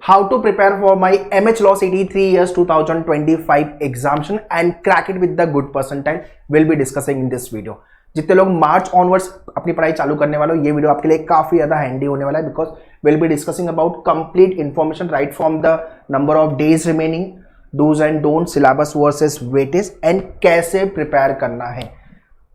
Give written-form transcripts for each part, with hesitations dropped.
how to prepare for my MH Law CT 3 years 2025 examination and crack it with the good percentile will be discussing in this video. जितने लोग मार्च onwards अपनी पढ़ाई चालू करने वाले हो, ये वीडियो आपके लिए काफी ज्यादा हैंडी होने वाला है, because will be discussing about complete information right from the number of days remaining, dos and don't, syllabus versus weightage and कैसे प्रिपेयर करना है.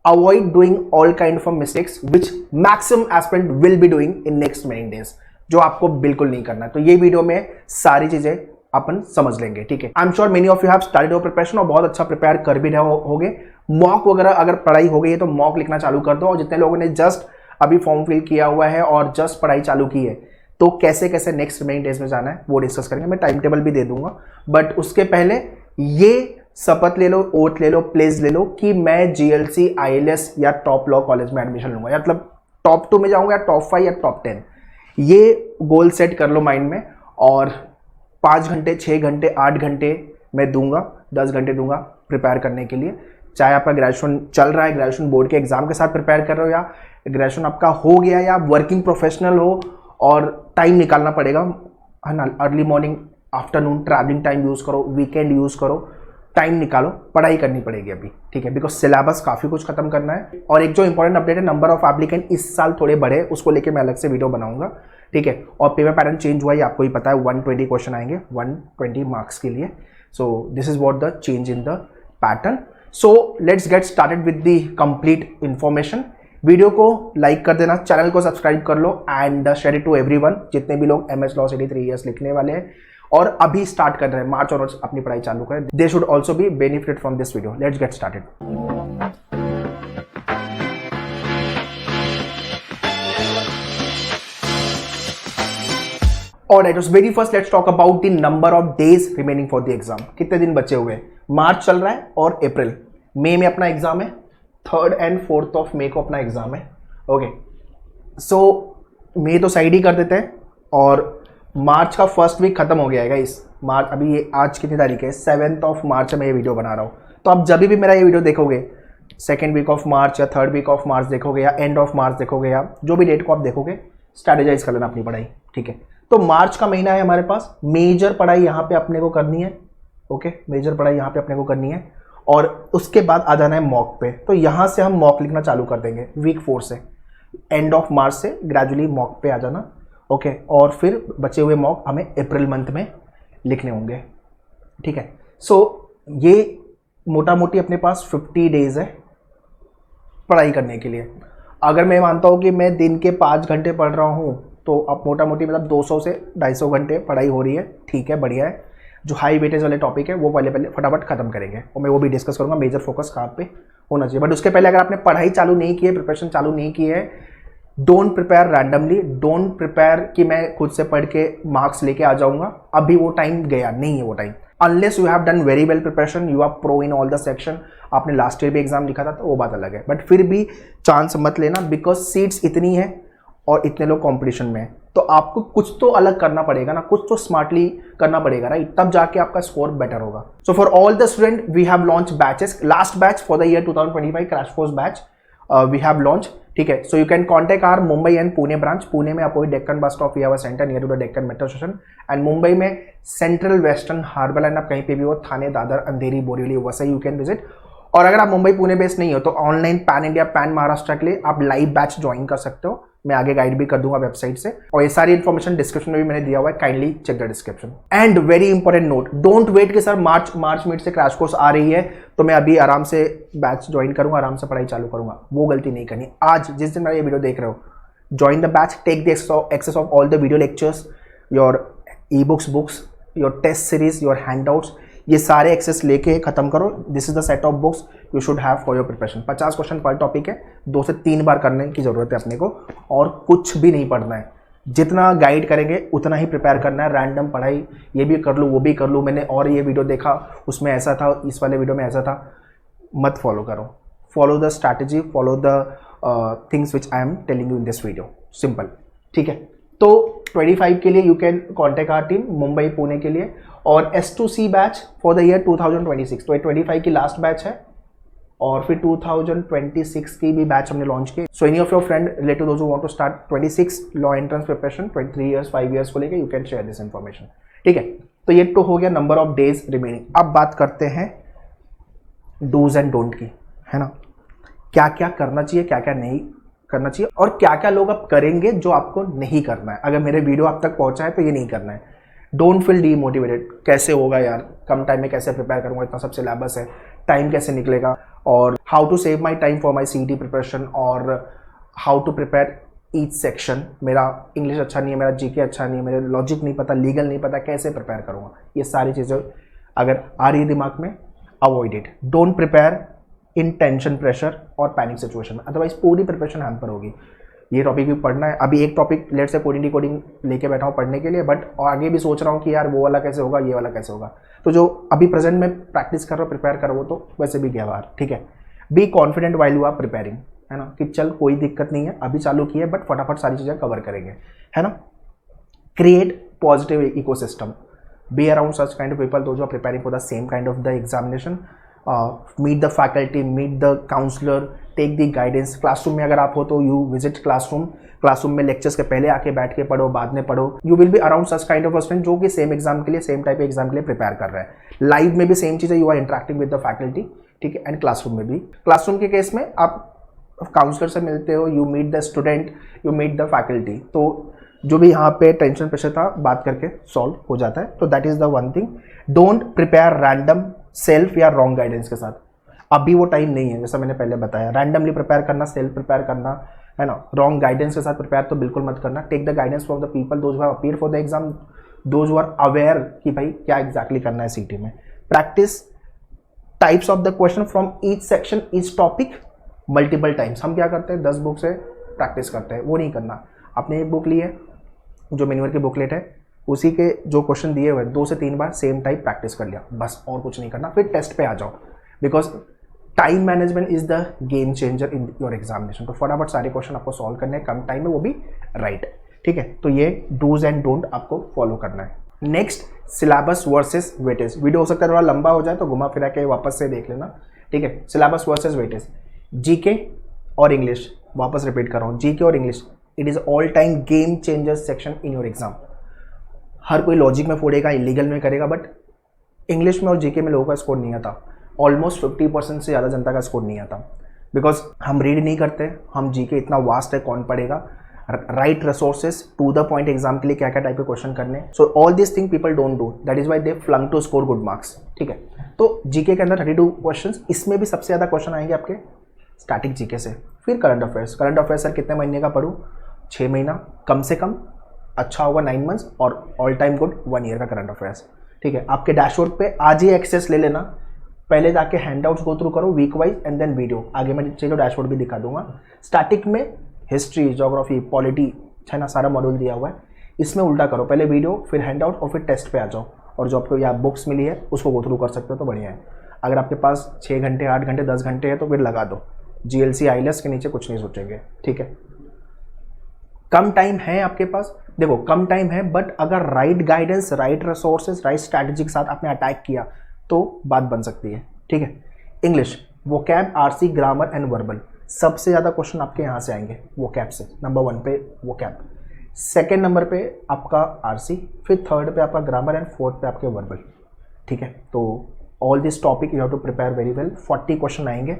Avoid doing all kind of mistakes which maximum aspirant will be doing in next many days, जो आपको बिल्कुल नहीं करना है. तो ये वीडियो में सारी चीजें अपन समझ लेंगे. ठीक है, I am sure many of you have started your preparation और बहुत अच्छा प्रिपेयर कर भी रहे होगे. मॉक वगैरह अगर पढ़ाई हो गई है तो मॉक लिखना चालू कर दो. और जितने लोगों ने जस्ट अभी फॉर्म फिल किया हुआ है और जस्ट पढ़ाई चालू की है, तो कैसे कैसे नेक्स्ट रिमेनिंग डेज में जाना है वो डिस्कस करेंगे. मैं टाइम टेबल भी दे दूंगा, बट उसके पहले ये शपथ ले लो, ओथ ले लो, प्लेज ले लो कि मैं GLC ILS या टॉप लॉ कॉलेज में एडमिशन लूंगा, या मतलब टॉप 2 में जाऊंगा या टॉप 5 या टॉप 10. ये गोल सेट कर लो माइंड में. और 5 घंटे, 6 घंटे, 8 घंटे मैं दूंगा, 10 घंटे दूंगा प्रिपेयर करने के लिए. चाहे आपका ग्रेजुएशन चल रहा है, ग्रेजुएशन बोर्ड के एग्जाम के साथ प्रिपेयर कर रहे हो, या ग्रेजुएशन आपका हो गया, या वर्किंग प्रोफेशनल हो और टाइम निकालना पड़ेगा, है ना. Early morning, afternoon, travelling time use करो, वीकेंड यूज़ करो, टाइम निकालो, पढ़ाई करनी पड़ेगी अभी. ठीक है, बिकॉज सिलेबस काफ़ी कुछ खत्म करना है. और एक जो इंपॉर्टेंट अपडेट है, नंबर ऑफ एप्लीकेंट इस साल थोड़े बढ़े, उसको लेके मैं अलग से वीडियो बनाऊंगा. ठीक है, और पेपर पैटर्न चेंज हुआ है, आपको ही पता है. 120 क्वेश्चन आएंगे 120 मार्क्स के लिए. So this is what the change in the pattern. So let's get started with the complete information. Video को लाइक कर देना, चैनल को सब्सक्राइब कर लो and share it to everyone. जितने भी लोग MH Law CT 3 इयर्स लिखने वाले हैं और अभी स्टार्ट कर रहे हैं, मार्च और अपनी पढ़ाई चालू करें, they should also be benefited from this video. Let's get started. Alright, so very first let's talk about the number of days remaining for the exam. कितने दिन बचे हुए हैं? मार्च चल रहा है और अप्रैल, मई में अपना एग्जाम है. 3rd and 4th of May को अपना एग्जाम है. ओके, सो मई तो साइड ही कर देते हैं और मार्च का फर्स्ट वीक खत्म हो गया है गाइस. मार्च अभी ये आज कितनी तारीख है? 7th ऑफ मार्च में ये वीडियो बना रहा हूँ. तो आप जब भी मेरा ये वीडियो देखोगे, 2nd वीक ऑफ मार्च या 3rd वीक ऑफ मार्च देखोगे, या एंड ऑफ मार्च देखोगे, या जो भी डेट को आप देखोगे, स्ट्रैटेजाइज कर लेना अपनी पढ़ाई. ठीक है, तो मार्च का महीना है हमारे पास. मेजर पढ़ाई यहाँ पे अपने को करनी है. ओके, मेजर पढ़ाई यहाँ पे अपने को करनी है और उसके बाद आ जाना है मॉक पे. तो यहाँ से हम मॉक लिखना चालू कर देंगे वीक 4 से. एंड ऑफ मार्च से ग्रेजुअली मॉक पे आ जाना. ओके, और फिर बचे हुए मॉक हमें अप्रैल मंथ में लिखने होंगे. ठीक है, सो ये मोटा मोटी अपने पास 50 डेज है पढ़ाई करने के लिए. अगर मैं मानता हूँ कि मैं दिन के 5 घंटे पढ़ रहा हूँ, तो अब मोटा मोटी मतलब 200 से 250 घंटे पढ़ाई हो रही है. ठीक है, बढ़िया है. जो हाई वेटेज वाले टॉपिक है वो पहले फटाफट खत्म करेंगे और मैं वो भी डिस्कस करूंगा मेजर फोकस कहाँ पे होना चाहिए. बट उसके पहले अगर आपने पढ़ाई चालू नहीं की है, प्रिपरेशन चालू नहीं की है, don't prepare randomly. Don't prepare कि मैं खुद से पढ़ के मार्क्स लेके आ जाऊंगा. अभी वो टाइम गया नहीं है. वो time, unless you have done very well preparation, you are pro in all the section, आपने लास्ट ईयर भी एग्जाम लिखा था, तो वो बात अलग है. बट फिर भी चांस मत लेना, बिकॉज सीट्स इतनी है और इतने लोग कंपटीशन में हैं, तो आपको कुछ तो अलग करना पड़ेगा ना, कुछ तो स्मार्टली करना पड़ेगा, राइट? तब जाके आपका स्कोर बेटर होगा. So for all the student we have launch batches. Last batch for the year 2025 crash course batch we have launch. ठीक है, so you can contact our Mumbai and Pune branch. Pune में opposite Deccan bus stop, we have a centre near to the Deccan metro station. And Mumbai में central western harbour line, आप कहीं पे भी हो, Thane, Dadar, Andheri, Borivali, Vasai, you can visit. और अगर आप मुंबई पुणे बेस्ड नहीं हो तो online pan India, pan Maharashtra के लिए आप लाइव बैच ज्वाइन कर सकते हो. मैं आगे गाइड भी कर दूंगा वेबसाइट से, और ये सारी इन्फॉर्मेशन डिस्क्रिप्शन में भी मैंने दिया हुआ है. Kindly check the description. And very important note, don't wait कि सर मार्च मिड से क्रैश कोर्स आ रही है तो मैं अभी आराम से बैच ज्वाइन करूंगा, आराम से पढ़ाई चालू करूंगा. वो गलती नहीं करनी. आज जिस दिन मेरा ये वीडियो देख रहे हो, join the batch, take the access of all the video lectures, your e books, your test series, your handouts, ये सारे एक्सेस लेके खत्म करो. This is the set of books you should have for your preparation. 50 question पर topic है, 2 से 3 बार करने की जरूरत है अपने को, और कुछ भी नहीं पढ़ना है. जितना गाइड करेंगे उतना ही प्रिपेयर करना है. रैंडम पढ़ाई, ये भी कर लूँ, वो भी कर लूँ, मैंने और ये वीडियो देखा उसमें ऐसा था, इस वाले वीडियो में ऐसा था, मत फॉलो करो. Follow the strategy, follow the things which I am telling you in this video. Simple. ठीक है, तो 25 के लिए you can contact our team Mumbai Pune के लिए. और S2C batch for the year 2026, तो ये 25 की लास्ट बैच है. और फिर 2026 की भी बैच हमने लॉन्च की. So any of your friend relative those who want to start 26 law entrance preparation 23 years 5 years को लेके, you can share this information. ठीक है, तो ये तो हो गया नंबर ऑफ डेज रिमेनिंग. अब बात करते हैं डूज एंड डोंट की, है ना. क्या क्या करना चाहिए, क्या क्या नहीं करना चाहिए, और क्या क्या लोग अब करेंगे जो आपको नहीं करना है. अगर मेरे वीडियो आप तक पहुंचा है तो ये नहीं करना है. Don't feel demotivated. कैसे होगा यार, कम टाइम में कैसे प्रिपेयर करूंगा, इतना सब सिलेबस है, टाइम कैसे निकलेगा, और how to save my time for my CET preparation, और how to prepare each section. मेरा इंग्लिश अच्छा नहीं है, मेरा GK अच्छा नहीं है, मेरे लॉजिक नहीं पता, लीगल नहीं पता, कैसे प्रिपेयर करूंगा. ये सारी चीज़ें अगर आ रही है दिमाग में, avoid it. Don't prepare in tension, pressure और पैनिक सिचुएशन में, अदरवाइज पूरी प्रिपरेशन हैम्पर होगी. ये टॉपिक भी पढ़ना है. अभी एक टॉपिक लेट से कोडिंग लेके बैठा हूँ पढ़ने के लिए, बट आगे भी सोच रहा हूँ कि यार वो वाला कैसे होगा, ये वाला कैसे होगा. तो जो अभी प्रेजेंट में प्रैक्टिस कर रहा हूँ, प्रिपेयर कर रहा हूँ, तो वैसे भी गया बाहर. ठीक है, be confident while you are preparing, है ना, कि चल कोई दिक्कत नहीं है, अभी चालू की है बट फटाफट सारी चीज़ें कवर करेंगे, है ना. Create positive ecosystem. Be around such kind of people those are preparing for the same kind of the examination. Meet the faculty, meet the counsellor, take the guidance. Classroom में अगर आप हो तो यू विजिट क्लासरूम में lectures के पहले आके बैठ के पढ़ो, बाद में पढ़ो. You will be around such kind of student जो कि सेम एग्जाम के लिए, सेम टाइप एग्जाम के लिए प्रिपेयर कर रहे हैं. लाइव में भी सेम चीज़ है, you are interacting with the faculty. ठीक है, एंड क्लासरूम में भी. क्लासरूम के केस में आप काउंसलर से मिलते हो, you meet the student, you meet the faculty. तो जो भी यहाँ पे टेंशन प्रेशर था, बात करके सॉल्व हो जाता है. तो that is the one thing. Don't prepare random self या रॉन्ग गाइडेंस के साथ. अभी वो टाइम नहीं है, जैसा मैंने पहले बताया. रैंडमली प्रिपेयर करना, सेल्फ प्रिपेयर करना, है ना, रॉन्ग गाइडेंस के साथ प्रिपेयर तो बिल्कुल मत करना. Take the guidance from the people those who have appear for the exam, those who are aware कि भाई क्या एग्जैक्टली करना है CET में. Practice types of the question from each section, each topic multiple times. हम क्या करते हैं, 10 बुक से प्रैक्टिस करते हैं, वो नहीं करना. आपने एक बुक ली है, जो मैन्युअल की बुकलेट है, उसी के जो क्वेश्चन दिए हुए 2 से 3 बार सेम टाइप प्रैक्टिस कर लिया, बस, और कुछ नहीं करना. फिर टेस्ट पे आ जाओ, because time management is the game changer in your examination. तो फटाफट सारे क्वेश्चन आपको सॉल्व करने हैं कम टाइम में, वो भी राइट. ठीक है, तो ये डूज एंड डोंट आपको फॉलो करना है. Next, syllabus versus weightage. Video हो सकता है थोड़ा लंबा हो जाए, तो घुमा फिरा के वापस से देख लेना. ठीक है, सिलेबस वर्सेस वेटेज. GK और इंग्लिश, वापस रिपीट कर रहा हूँ, GK और English, it is all time game changer section in your exam. हर कोई लॉजिक में फोड़ेगा, इलीगल में करेगा, बट इंग्लिश में और GK में लोगों का स्कोर नहीं आता. ऑलमोस्ट 50% से ज़्यादा जनता का स्कोर नहीं आता, बिकॉज हम रीड नहीं करते. हम GK इतना वास्ट है, कौन पढ़ेगा. Right resources, to the point exam के लिए क्या क्या टाइप के क्वेश्चन करने. So all this thing people don't do, that is why they flung to score good marks. ठीक है, तो GK के अंदर 32 क्वेश्चन, इसमें भी सबसे ज़्यादा क्वेश्चन आएंगे आपके स्टैटिक GK से. फिर current affairs. Current affairs sir कितने महीने का पढ़ूँ, 6 महीना कम से कम, अच्छा होगा 9 मंथ्स, और ऑल टाइम गुड 1 ईयर का करंट अफेयर्स. ठीक है, आपके डैशबोर्ड पे आज ही एक्सेस ले लेना. पहले जाके हैंडआउट्स गो थ्रू करो week wise, and then video. आगे मैं चलो डैशबोर्ड भी दिखा दूंगा. स्टैटिक में हिस्ट्री, ज्योग्राफी, पॉलिटी, है ना, सारा मॉड्यूल दिया हुआ है. इसमें उल्टा करो, पहले वीडियो, फिर हैंडआउट, और फिर टेस्ट पे आ जाओ. और जो आपको यहाँ बुक्स मिली है उसको गो थ्रू कर सकते हो, तो बढ़िया है. अगर आपके पास 6 घंटे, 8 घंटे, 10 घंटे है तो फिर लगा दो. GLC IELTS के नीचे कुछ नहीं सोचेंगे. ठीक है, कम टाइम है आपके पास, देखो कम टाइम है, बट अगर right guidance, right resources, right strategy के साथ आपने अटैक किया तो बात बन सकती है. ठीक है, English, vocab, RC, grammar and verbal. सबसे ज़्यादा क्वेश्चन आपके यहाँ से आएंगे वोकैब से. नंबर 1 पे वोकैब, सेकेंड नंबर पे आपका RC, फिर थर्ड पे आपका ग्रामर, एंड फोर्थ पे आपके वर्बल. ठीक है, तो all this topic you have to prepare very well. 40 question आएंगे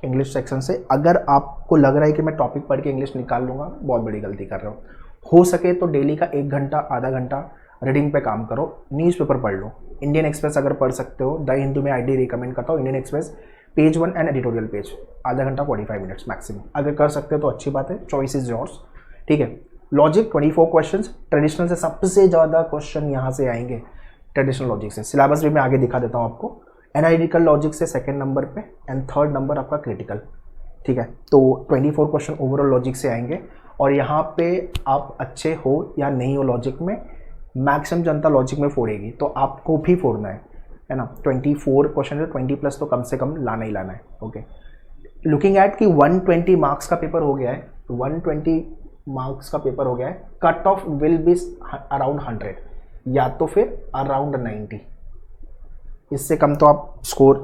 इंग्लिश सेक्शन से. अगर आपको लग रहा है कि मैं टॉपिक पढ़ के इंग्लिश निकाल लूँगा, बहुत बड़ी गलती कर रहे हो. हो सके तो डेली का 1 घंटा, आधा घंटा रीडिंग पे काम करो. न्यूज़पेपर पढ़ लो. इंडियन एक्सप्रेस अगर पढ़ सकते हो, द हिंदू में ID रिकमेंड करता हूँ. Indian express page 1 and editorial page, आधा घंटा 45 मिनट्स मैक्सिमम. अगर कर सकते हो तो अच्छी बात है, चॉइस इज योर्स. ठीक है, लॉजिक 24 क्वेश्चन. ट्रेडिशनल से सबसे ज़्यादा क्वेश्चन यहाँ से आएंगे, ट्रेडिशनल लॉजिक से. सिलेबस भी मैं आगे दिखा देता हूँ आपको. एनालिटिकल लॉजिक से सेकंड नंबर पे, एंड थर्ड नंबर आपका क्रिटिकल. ठीक है, तो 24 क्वेश्चन ओवरऑल लॉजिक से आएंगे. और यहाँ पे आप अच्छे हो या नहीं हो लॉजिक में, मैक्सिमम जनता लॉजिक में फोड़ेगी, तो आपको भी फोड़ना है ना. 24 क्वेश्चन है, 20+ तो कम से कम लाना ही लाना है. ओके, लुकिंग एट कि 120 मार्क्स का पेपर हो गया है, 120 मार्क्स का पेपर हो गया है. Cut off will be around 100 या तो फिर अराउंड 90. इससे कम तो आप स्कोर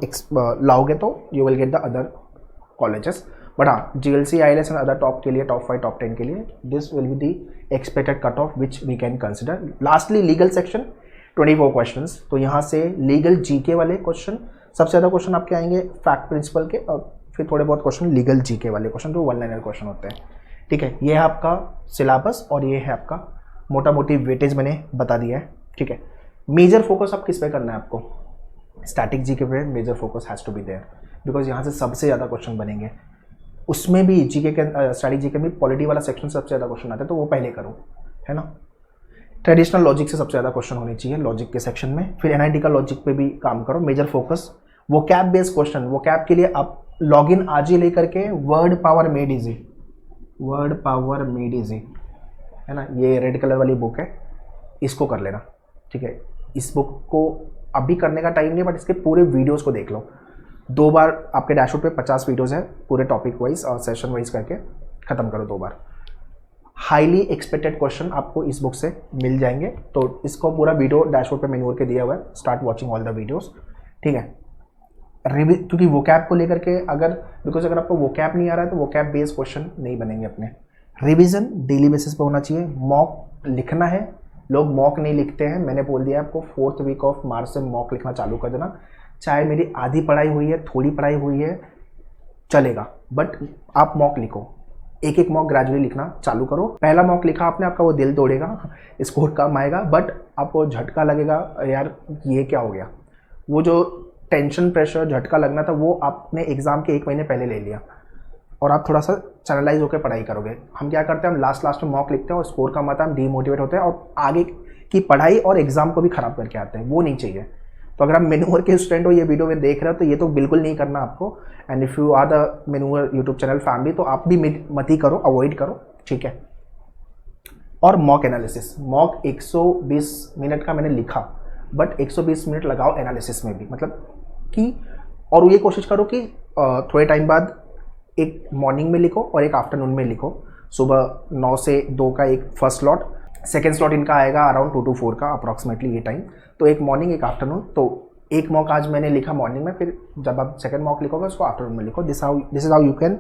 लाओगे तो you will get the other colleges. But हाँ, GLC, ILS and other top के लिए, टॉप 5 टॉप 10 के लिए this will be the expected cut off which we can consider. Lastly legal section 24 questions. तो यहाँ से लीगल GK वाले question, सबसे ज़्यादा क्वेश्चन आपके आएंगे फैक्ट प्रिंसिपल के, और फिर थोड़े बहुत क्वेश्चन लीगल GK वाले क्वेश्चन जो 1-लाइनर क्वेश्चन होते हैं। ठीक है, ये है आपका सिलेबस और ये है आपका मोटा मोटी वेटेज मैंने बता दिया है। ठीक है, मेजर फोकस आप किस पे करना है आपको? स्टैटिक GK पे major focus has to be there, because यहाँ से सबसे ज़्यादा क्वेश्चन बनेंगे। उसमें भी GK के स्टैटिक GK में पॉलिटी वाला सेक्शन सबसे ज़्यादा क्वेश्चन आते हैं, तो वो पहले करो, है ना। ट्रेडिशनल लॉजिक से सबसे ज़्यादा क्वेश्चन होने चाहिए लॉजिक के सेक्शन में। फिर NIT का लॉजिक पे भी काम करो, मेजर फोकस। वो कैप बेस्ड क्वेश्चन, वो कैप के लिए आप लॉगिन आज ही लेकर के word power made easy, word power made easy, है ना, ये रेड कलर वाली बुक है, इसको कर लेना। ठीक है, इस बुक को अभी करने का टाइम नहीं, बट इसके पूरे वीडियोस को देख लो। 2 बार आपके डैशबोर्ड पे 50 वीडियोस है, पूरे टॉपिक वाइज और सेशन वाइज करके ख़त्म करो 2 बार। हाईली एक्सपेक्टेड क्वेश्चन आपको इस बुक से मिल जाएंगे, तो इसको पूरा वीडियो डैशबोर्ड पे मेन्यू करके दिया हुआ है, start watching all the videos. ठीक है, क्योंकि वो कैप को लेकर के बिकॉज अगर आपको वो कैप नहीं आ रहा है तो वो कैप बेस्ड क्वेश्चन नहीं बनेंगे अपने। रिवीजन डेली बेसिस पे होना चाहिए। मॉक लिखना है, लोग मॉक नहीं लिखते हैं, मैंने बोल दिया आपको 4th वीक ऑफ मार्च से मॉक लिखना चालू कर देना। चाहे मेरी आधी पढ़ाई हुई है, थोड़ी पढ़ाई हुई है, चलेगा, बट आप मॉक लिखो, एक एक मॉक ग्रेजुअली लिखना चालू करो। पहला मॉक लिखा आपने, आपका वो दिल तोड़ेगा, स्कोर कम आएगा, बट आपको झटका लगेगा, यार ये क्या हो गया। वो जो टेंशन प्रेशर झटका लगना था वो आपने एग्जाम के 1 महीने पहले ले लिया, और आप थोड़ा सा चैनलाइज होकर पढ़ाई करोगे। हम क्या करते हैं, हम लास्ट में मॉक लिखते हैं और स्कोर कम आता है, हम डीमोटिवेट होते हैं और आगे की पढ़ाई और एग्जाम को भी खराब करके आते हैं, वो नहीं चाहिए। तो अगर आप मेनूवर के स्टूडेंट हो, ये वीडियो में देख रहे हो, तो ये तो बिल्कुल नहीं करना आपको। And if you are the मेनूवर यूट्यूब चैनल फैमिली, तो आप भी मत ही करो, अवॉइड करो। ठीक है, और मॉक एनालिसिस, मॉक 120 मिनट का मैंने लिखा, बट 120 मिनट लगाओ एनालिसिस में भी, मतलब कि, और ये कोशिश करो कि थोड़े टाइम बाद एक मॉर्निंग में लिखो और एक आफ्टरनून में लिखो। सुबह 9 से 2 का एक फर्स्ट स्लॉट, सेकेंड स्लॉट इनका आएगा अराउंड 2 to 4 का अप्रॉक्सीमेटली ये टाइम। तो एक मॉर्निंग एक आफ्टरनून, तो एक मॉक आज मैंने लिखा मॉर्निंग में, फिर जब आप सेकंड मॉक लिखोगे उसको आफ्टरनून में लिखो। This is how you can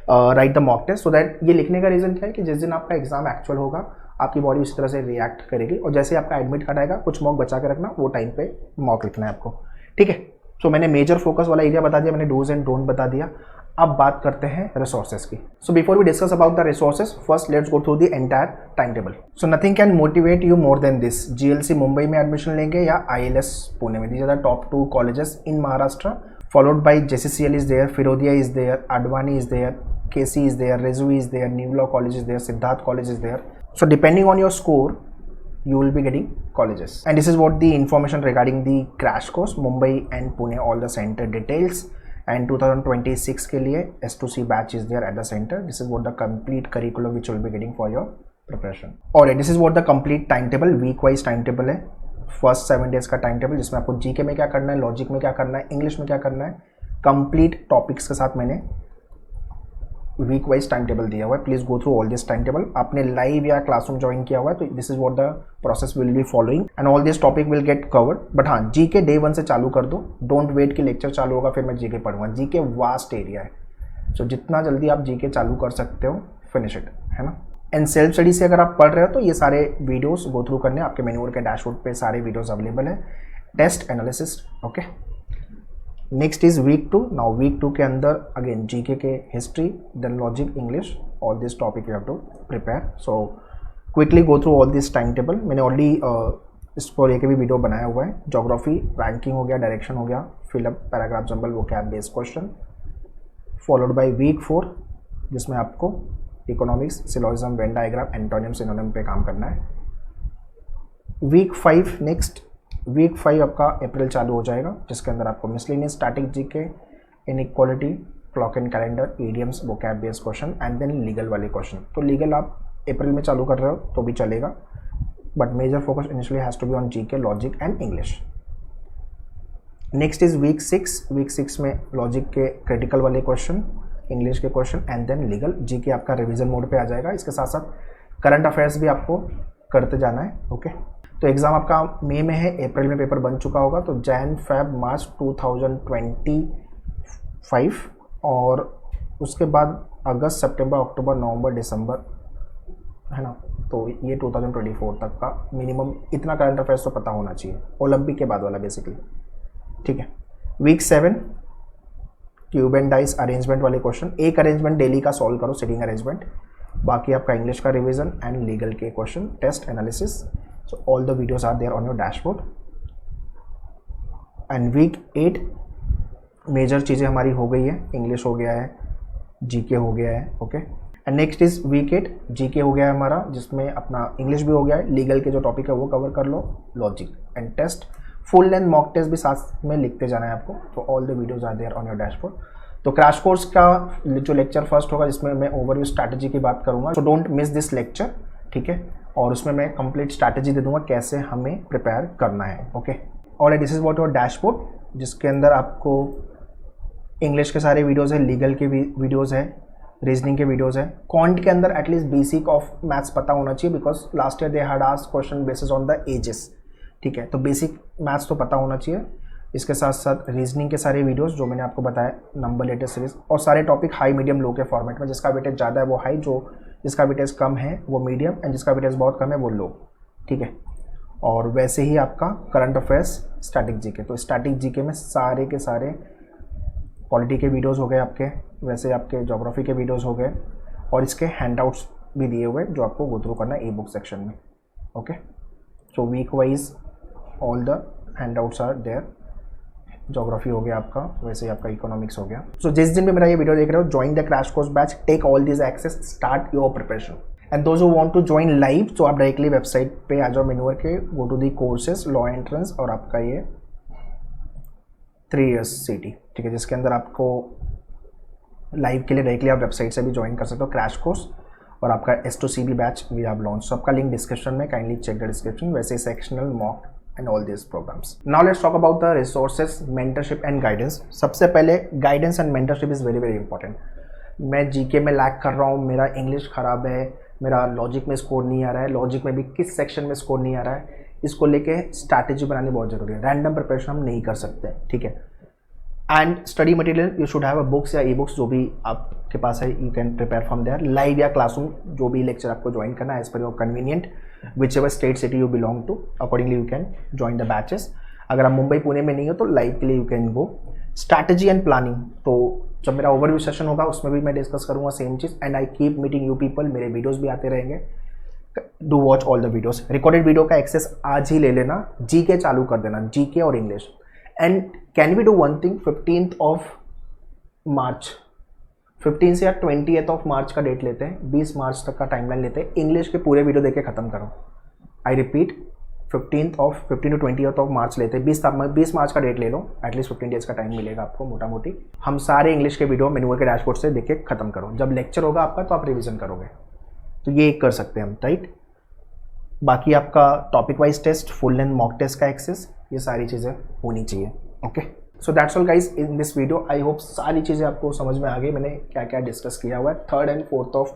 write the mock test. So that ये लिखने का रीज़न क्या है कि जिस दिन आपका एग्जाम एक्चुअल होगा आपकी बॉडी उसी तरह से रिएक्ट करेगी, और जैसे आपका एडमिट कार्ड आएगा कुछ मॉक बचा के रखना, वो टाइम पे मॉक लिखना है आपको। ठीक है, सो मैंने मेजर फोकस वाला एरिया बता दिया, मैंने डूज एंड डोंट बता दिया। अब बात करते हैं रिसोर्सेज की। So before we discuss about the resources, first let's go through the entire time table. So nothing can motivate you more than this. GLC Mumbai में एडमिशन लेंगे या ILS पुणे में, these are the top 2 colleges in Maharashtra, followed by JCCL is there, Firodia is there, Advani is there, KC is there, Rizvi is there, new law college is there, Siddharth college is there. So depending on your score, you will be getting colleges. And this is what the information regarding the crash course, Mumbai and Pune, all the center details. And 2026 के लिए S2C batch is there at the center. This is what the complete curriculum which you will be getting for your preparation. Alright, this is what the complete timetable, week wise timetable है. First 7 days का timetable जिसमें आपको GK में क्या करना है, logic में क्या करना है, इंग्लिश में क्या करना है, complete topics के साथ मैंने वीक वाइज टाइम टेबल दिया हुआ है. Please go through all this time table. आपने लाइव या क्लासरूम ज्वाइन किया हुआ है तो this is what the process will be following and all this topic will get covered. But हाँ, जीके डे 1 से चालू कर दो. डोंट वेट कि लेक्चर चालू होगा फिर मैं जीके पढ़ूंगा. जीके वास्ट एरिया है, सो जितना जल्दी आप जीके चालू कर सकते हो फिनिश इट, है ना. एंड सेल्फ स्टडी से अगर आप पढ़ रहे हो तो ये सारे वीडियोस गो थ्रू करने आपके मेन्यूर के डैशबोर्ड पे सारे वीडियोस अवेलेबल है. Test analysis, okay. Next is week 2. Now week 2 के अंदर अगेन जीके के history, then logic, English, all this topic you have to prepare. So quickly go through all this time table. मैंने already इसको लेके भी video बनाया हुआ है. ज्योग्राफी, रैंकिंग हो गया, डायरेक्शन हो गया, fill up, paragraph, jumble, vocab based question, followed by week 4 जिसमें आपको economics, syllogism, Venn diagram, antonym, synonym पे काम करना है. Week 5 next. वीक 5 आपका अप्रैल चालू हो जाएगा जिसके अंदर आपको miscellaneous, static GK, inequality, clock and calendar, idioms, vocab based question and then legal वाले क्वेश्चन. तो लीगल आप अप्रैल में चालू कर रहे हो तो भी चलेगा, but major focus initially has to be on GK, logic and English. Next is week 6. Week 6 में लॉजिक के क्रिटिकल वाले क्वेश्चन, इंग्लिश के question and then legal. GK आपका रिवीजन मोड पे आ जाएगा. इसके साथ साथ करंट अफेयर्स भी आपको करते जाना है, ओके. तो एग्ज़ाम आपका मई में है, अप्रैल में पेपर बन चुका होगा, तो जैन फेब मार्च 2025 और उसके बाद अगस्त सितंबर अक्टूबर नवंबर दिसंबर, है ना, तो ये 2024 तक का मिनिमम इतना करंट अफेयर्स तो पता होना चाहिए, ओलंपिक के बाद वाला बेसिकली, ठीक है। Week 7 cube and dice arrangement वाले क्वेश्चन, एक अरेंजमेंट डेली का सॉल्व करो, सिटिंग अरेंजमेंट, बाकी आपका इंग्लिश का रिवीजन एंड लीगल के question, test analysis, so all the videos are there on your dashboard. And week 8 major चीज़ें हमारी हो गई है, इंग्लिश हो गया है, जीके हो गया है, okay. And next is week 8 GK हो गया है हमारा, जिसमें अपना इंग्लिश भी हो गया है, लीगल के जो टॉपिक है वो कवर कर लो, logic and test, full length mock test भी साथ में लिखते जाना है आपको, तो all the videos are there on your dashboard. तो क्रैश कोर्स का जो लेक्चर फर्स्ट होगा जिसमें मैं ओवरव्यू स्ट्रैटेजी की बात करूंगा, so don't miss this lecture, ठीक है, और उसमें मैं कंप्लीट स्ट्रैटेजी दे दूंगा कैसे हमें प्रिपेयर करना है, ओके। और this is what your dashboard, जिसके अंदर आपको इंग्लिश के सारे वीडियोज़ है, लीगल के वीडियोज़ है, रीजनिंग के वीडियोज़ है, क्वांट के अंदर एटलीस्ट बेसिक ऑफ मैथ्स पता होना चाहिए, because last year they had asked question basis on the ages, ठीक है, तो बेसिक मैथ्स तो पता होना चाहिए। इसके साथ साथ रीजनिंग के सारे वीडियोस जो मैंने आपको बताया, नंबर लेटेस्ट सीरीज, और सारे टॉपिक हाई मीडियम लो के फॉर्मेट में, जिसका वेटेज ज़्यादा है वो हाई, जिसका वेटेज कम है वो मीडियम, एंड जिसका वेटेज बहुत कम है वो लो, ठीक है। और वैसे ही आपका करंट अफेयर्स, स्टैटिक जीके, तो स्टैटिक जीके में सारे के सारे पॉलिटी के वीडियोस हो गए आपके, वैसे आपके ज्योग्राफी के वीडियोस हो गए, और इसके हैंडआउट्स भी दिए हुए जो आपको गो थ्रू करना है ई बुक सेक्शन में, okay. So week wise all the handouts are there, geography हो गया आपका, वैसे ही आपका इकोनॉमिक्स हो गया। सो जिस दिन भी मेरा ये वीडियो देख रहे हो, join the crash course batch, take all this access, start your preparation. And those who want to join live, तो आप डायरेक्टली वेबसाइट पे आ जाओ मेन्यूअर के, go to the courses, law entrance, और आपका ये 3 years CT, ठीक है, जिसके अंदर आपको लाइव के लिए डायरेक्टली आप वेबसाइट से भी ज्वाइन कर सकते हो क्रैश कोर्स, और आपका S2CB batch we have launch, so आपका लिंक डिस्क्रिप्शन में, काइंडली चेक द डिस्क्रिप्शन, वैसे sectional mock and all these programs. Now let's talk about the resources, mentorship and guidance. सबसे पहले guidance and mentorship is very very important. मैं GK में lag कर रहा हूँ, मेरा इंग्लिश खराब है, मेरा लॉजिक में स्कोर नहीं आ रहा है, लॉजिक में भी किस सेक्शन में स्कोर नहीं आ रहा है, इसको लेके स्ट्रैटेजी बनानी बहुत जरूरी है। रैंडम प्रिपरेशन हम नहीं कर सकते, ठीक है। And study material you should have a books या ई बुक्स, जो भी आपके पास है you can prepare from there, live या क्लासरूम, जो भी लेक्चर आपको ज्वाइन करना है as per your convenient, whichever state city you belong to, accordingly you can join the batches. अगर आप मुंबई पुणे में नहीं हो तो लाइव के लिए you can go. Strategy and planning, तो जब मेरा ओवरव्यू सेशन होगा उसमें भी मैं डिस्कस करूंगा same cheese, and I keep meeting you people, मेरे वीडियोस भी आते रहेंगे, do watch all the videos. Recorded video का एक्सेस आज ही ले लेना, जीके चालू कर देना, जीके और English. And can we do one thing, 15th of March, 15 से या 20th of March का डेट लेते हैं, 20 मार्च तक का टाइमलाइन लेते हैं, इंग्लिश के पूरे वीडियो देके खत्म करो। I repeat, 15 to 20th of March लेते हैं, 20 मार्च का डेट ले लो, एटलीस्ट 15 डेज का टाइम मिलेगा आपको मोटा मोटी। हम सारे इंग्लिश के वीडियो मेन्यूअर के डैशबोर्ड से देख के खत्म करो, जब लेक्चर होगा आपका तो आप रिविजन करोगे, तो ये कर सकते हैं हम, राइट। बाकी आपका topic wise test, full length mock test का एक्सेस, ये सारी चीज़ें होनी चाहिए, okay. So that's all guys in this video, I hope सारी चीज़ें आपको समझ में आ गई, मैंने क्या क्या डिस्कस किया हुआ है। 3rd and 4th of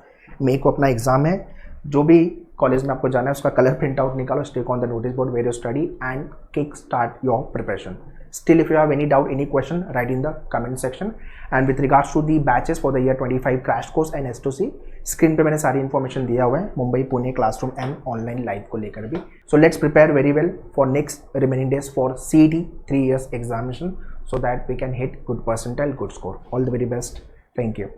May को अपना एग्जाम है, जो भी कॉलेज में आपको जाना है उसका कलर प्रिंट आउट निकालो, stick on the notice board where you study and kick start your preparation. Still, if you have any doubt, any question, write in the comment section. And with regards to the batches for the year 25 crash course and S2C, screen पे मैंने सारी information दिया हुआ है, Mumbai Pune classroom and online live को लेकर भी। So let's prepare very well for next remaining days for CET 3 years examination, so that we can hit good percentile, good score. All the very best. Thank you.